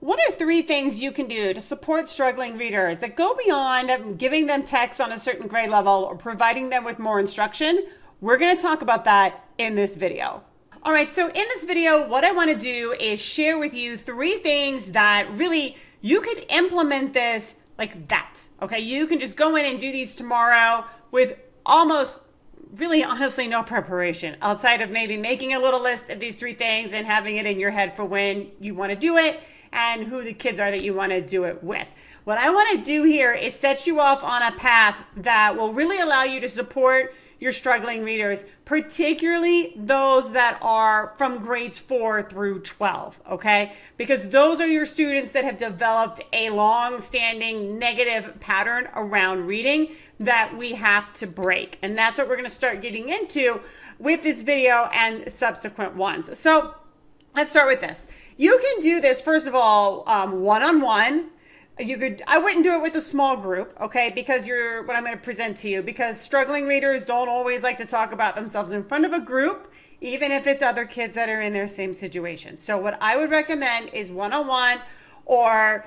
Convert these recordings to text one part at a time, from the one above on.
What are three things you can do to support struggling readers that go beyond giving them text on a certain grade level or providing them with more instruction? We're going to talk about that in this video. All right, so in this video, what I want to do is share with you three things that really you could implement this like that. Okay, you can just go in and do these tomorrow with almost really honestly no preparation outside of maybe making a little list of these three things and having it in your head for when you want to do it and who the kids are that you want to do it with. What I want to do here is set you off on a path that will really allow you to support your struggling readers, particularly those that are from grades 4 through 12, okay? Because those are your students that have developed a long-standing negative pattern around reading that we have to break. And that's what we're gonna start getting into with this video and subsequent ones. So let's start with this. You can do this, first of all, one-on-one. I wouldn't do it with a small group, okay, because what I'm going to present to you, because struggling readers don't always like to talk about themselves in front of a group, even if it's other kids that are in their same situation. So what I would recommend is one-on-one, or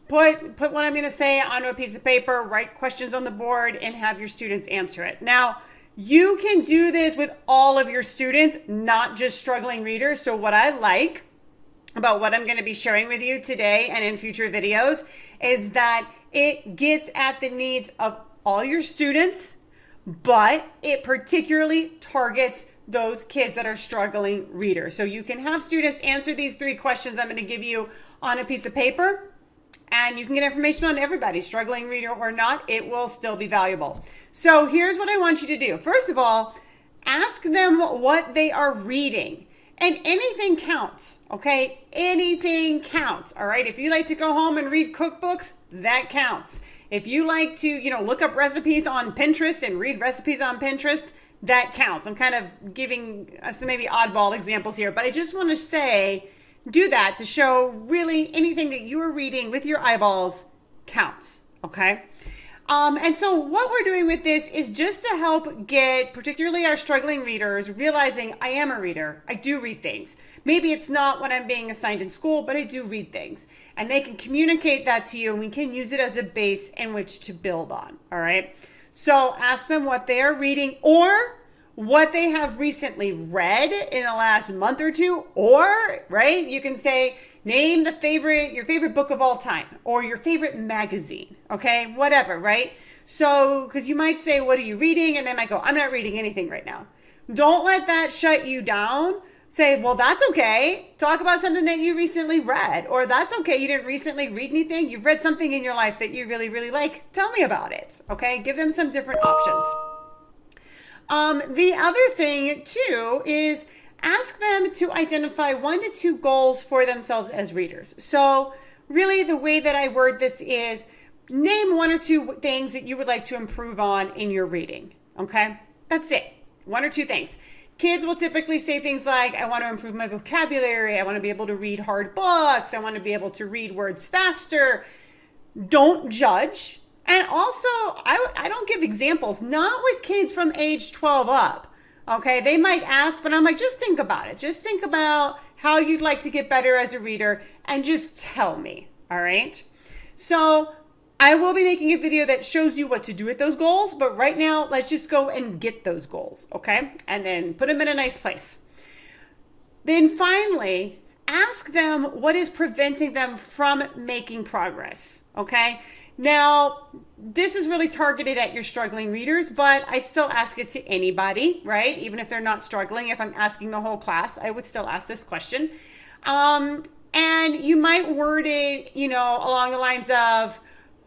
put what I'm going to say onto a piece of paper, write questions on the board, and have your students answer it. Now, you can do this with all of your students, not just struggling readers. So what I like about what I'm going to be sharing with you today and in future videos is that it gets at the needs of all your students, but it particularly targets those kids that are struggling readers. So you can have students answer these three questions I'm going to give you on a piece of paper, and you can get information on everybody, struggling reader or not. It will still be valuable. So here's what I want you to do. First of all, ask them what they are reading. And anything counts, okay? Anything counts, all right? If you like to go home and read cookbooks, that counts. If you like to, look up recipes on Pinterest and read recipes on Pinterest, that counts. I'm kind of giving some maybe oddball examples here, but I just want to say, do that to show really anything that you are reading with your eyeballs counts, okay? And so what we're doing with this is just to help get particularly our struggling readers realizing I am a reader. I do read things. Maybe it's not what I'm being assigned in school, but I do read things. And they can communicate that to you, and we can use it as a base in which to build on, all right? So ask them what they are reading or what they have recently read in the last month or two, or, right, you can say, name your favorite book of all time, or your favorite magazine, okay? Whatever, right? So, because you might say, what are you reading? And they might go, I'm not reading anything right now. Don't let that shut you down. Say, well, that's okay. Talk about something that you recently read, or that's okay. You didn't recently read anything. You've read something in your life that you really, really like. Tell me about it, okay? Give them some different options. The other thing too is ask them to identify 1 to 2 goals for themselves as readers. So really the way that I word this is name 1 or 2 things that you would like to improve on in your reading. Okay, that's it. 1 or 2 things. Kids will typically say things like, I want to improve my vocabulary. I want to be able to read hard books. I want to be able to read words faster. Don't judge. And also, I don't give examples, not with kids from age 12 up. Okay, they might ask, but I'm like, just think about it. Just think about how you'd like to get better as a reader and just tell me, all right? So I will be making a video that shows you what to do with those goals, but right now, let's just go and get those goals, okay? And then put them in a nice place. Then finally, ask them what is preventing them from making progress, okay? Now, this is really targeted at your struggling readers, but I'd still ask it to anybody, right? Even if they're not struggling, if I'm asking the whole class, I would still ask this question. And you might word it, along the lines of,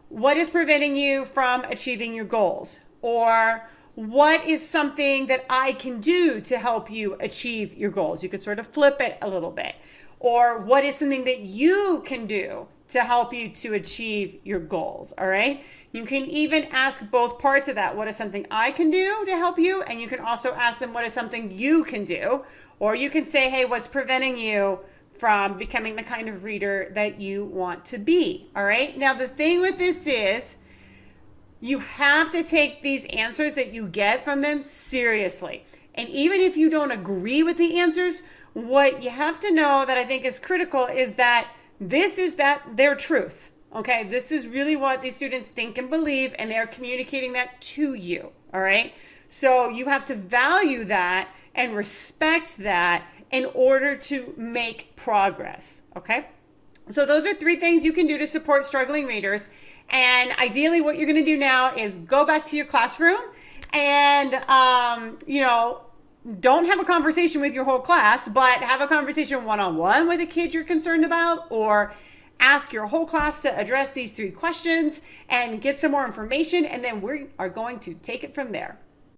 what is preventing you from achieving your goals? Or what is something that I can do to help you achieve your goals? You could sort of flip it a little bit. Or what is something that you can do to help you to achieve your goals, all right? You can even ask both parts of that. What is something I can do to help you? And you can also ask them, what is something you can do? Or you can say, hey, what's preventing you from becoming the kind of reader that you want to be, all right? Now, the thing with this is you have to take these answers that you get from them seriously. And even if you don't agree with the answers, what you have to know that I think is critical is that this is their truth. Okay, this is really what these students think and believe, and they're communicating that to you. All right, so you have to value that and respect that in order to make progress. Okay, so those are 3 things you can do to support struggling readers. And ideally, what you're going to do now is go back to your classroom and, don't have a conversation with your whole class, but have a conversation one-on-one with a kid you're concerned about, or ask your whole class to address these 3 questions and get some more information. And then we are going to take it from there.